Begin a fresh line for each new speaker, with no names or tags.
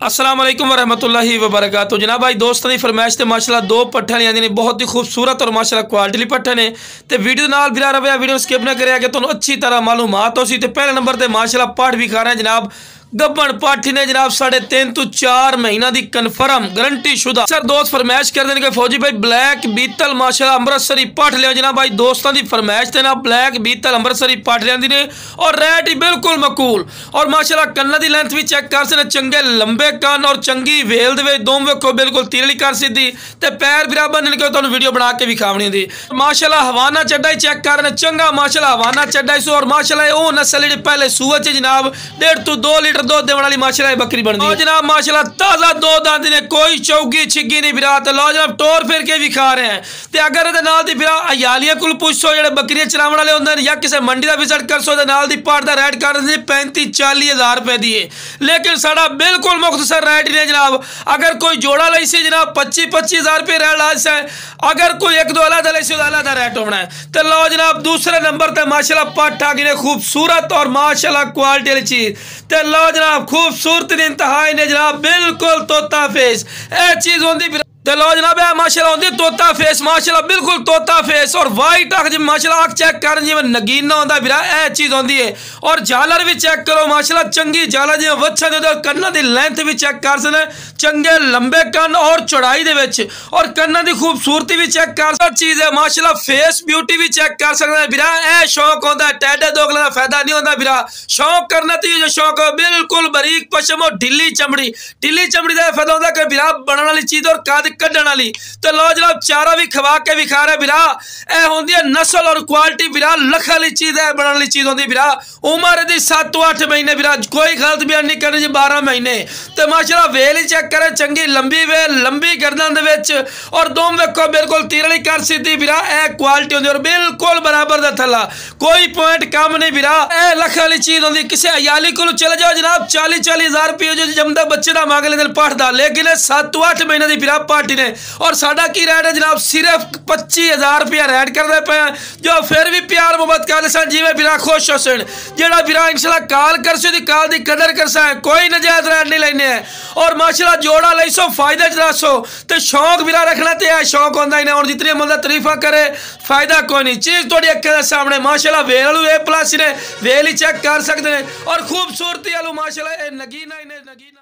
अस्सलाम वालेकुम वरहमतुल्लाहि वबरकातुहू। जनाब भाई दोस्तों की फरमाइश से माशाल्लाह दो पट्ठे आंदी ने बहुत ही खूबसूरत और माशाल्लाह क्वालिटी पट्ठे ने तो वीडियो नाल बिना रवे वीडियो स्किप न करे कि तुहानू अच्छी तरह मालूमात हो सी। तो पहले नंबर पर माशाल्लाह पट्ठ भी खा रहे हैं जनाब गब्बन पाठी ने जनाब 3.5 तो 4 महीना की कन्फर्म गारंटी शुदा। सर दोस्त फरमाइश कर देने फौजी भाई ब्लैक बीतल माशाल्लाह अमृतसरी पाठ लिया जनाब भाई दोस्तों की फरमाइश से ना ब्लैक बीतल अमृतसरी पाठ लिया ने और रेट ही बिल्कुल मकूल और माशाल्लाह कन्ना की लेंथ भी चेक कर सकते चंगे लंबे कन और चंगी वेल दे दोम वेखो बिल्कुल तीरली कर सीधी ते पैर बराबर ने तुहानू वीडियो बना के विखावनी दी। माशाल्लाह हवाना चड्डा ही चेक कर चंगा माशाल्लाह हवाना चड्डा सो और माशाल्लाह वो नस्ल जी पहले सूए च जनाब 1.5 तो 2 लीटर दूध देने वाली माशाल्लाह बकरी बनती है जनाब माशाल्लाह ताजा दूध आंदी ने कोई चौगी छिगी नहीं बिरा तो लो जनाब टोर फिर के भी खा रहे हैं। तो अगर ये नाल दी बिरा अयालियां कुल पुछो जो बकरियां चलाने वाले होंगे या किसी मंडी का विजिट कर सो नाल दी पाठ का रेट कर 35-40 हज़ार रुपए दी है लेकिन साड़ा बिल्कुल मुख्तसर रेट ही ने जनाब। अगर कोई जोड़ा ली सी जनाब 25-25 हज़ार रुपये रेट ला से अगर कोई 1-2 अलग ली सी अलग रेट होना है। तो लो जनाब दूसरे नंबर पर माशाल्लाह पाठ आ गई खूबसूरत और माशाल्लाह क्वालिटी वाली चीज। तो लो जनाब खूबसूरत इंतहाई ने जनाब बिल्कुल तोता फेस ए चीज होंगी तो लो जनाब माशाल्लाह होंगी तोता फेस माशाल्लाह बिल्कुल तोता फेस और वाइट अख जी माशाल्लाह अख चेक कर जी नगीना होंगे बिरा ए चीज होंगी है और झालर भी चेक करो माशाल्लाह चंगी झालर जी वच्छा दे कन्ना की लेंथ भी चेक कर सकते चंगे लंबे कन और चौड़ाई दे विच और कन्ना की खूबसूरती भी चेक कर सकते चीज है माशाल्लाह फेस ब्यूटी भी चेक कर सकते बिरा ए शौक होंगे टेढ़े दोगले का फायदा नहीं होता बिरा शौक करना तो जो शौक हो बिल्कुल बरीक पशम और ढिली चमड़ी का फायदा होता कि बिरा बनने वाली चीज और कद कढ़न वाली। तो लो जनाब चारा भी खवा के भी खा रहे बिरा ए होंदी है नस्ल और क्वालिटी बिरा लख वाली चीज है बनने वाली चीज होंदी बिरा उम्र दी 7-8 महीने बिरा कोई गलत बयान नहीं करनी जी 12 महीने। तो माशाल्लाह वेल ही चेक करे चंगी लंबी वेल लंबी गर्दन दे विच और दोम वेखो बिल्कुल तीरली कर सीधी बिरा ए क्वालिटी होंदी और बिल्कुल बराबर दा थला कोई पॉइंट कम नहीं बिरा ए लख वाली चीज होंदी। किसी अयाली को चले जाओ जनाब 40-40 हज़ार रुपये जो जमदा बच्चे का मांग लेंदे पाठ दा लेकिन 7-8 महीने की बिरा पार्टी ने और साडा की रेट है जनाब सिर्फ 25 हज़ार रुपया रेट करते पे जो फिर भी प्यार मोहब्बत कर सन जिमें बिरा खुश हो सन जेड़ा बिरा इंशाल्लाह काल कर सो काल की कदर कर सा कोई नजायज रेट नहीं लेने है और माशाल्लाह जोड़ा लै सो फायदे च रसो तो शौक बिरा रखना तो है शौक होंगे ही ना और जितनी बंदा तरीफा करे फायदा कोई नहीं चीज थोड़ी अक्खें के सामने माशाल्लाह वेल वालू ए प्लस ने वेल ही चेक कर सकते हैं और खूबसूरती वालू माशाल्लाह नगीना ही ने नगीना।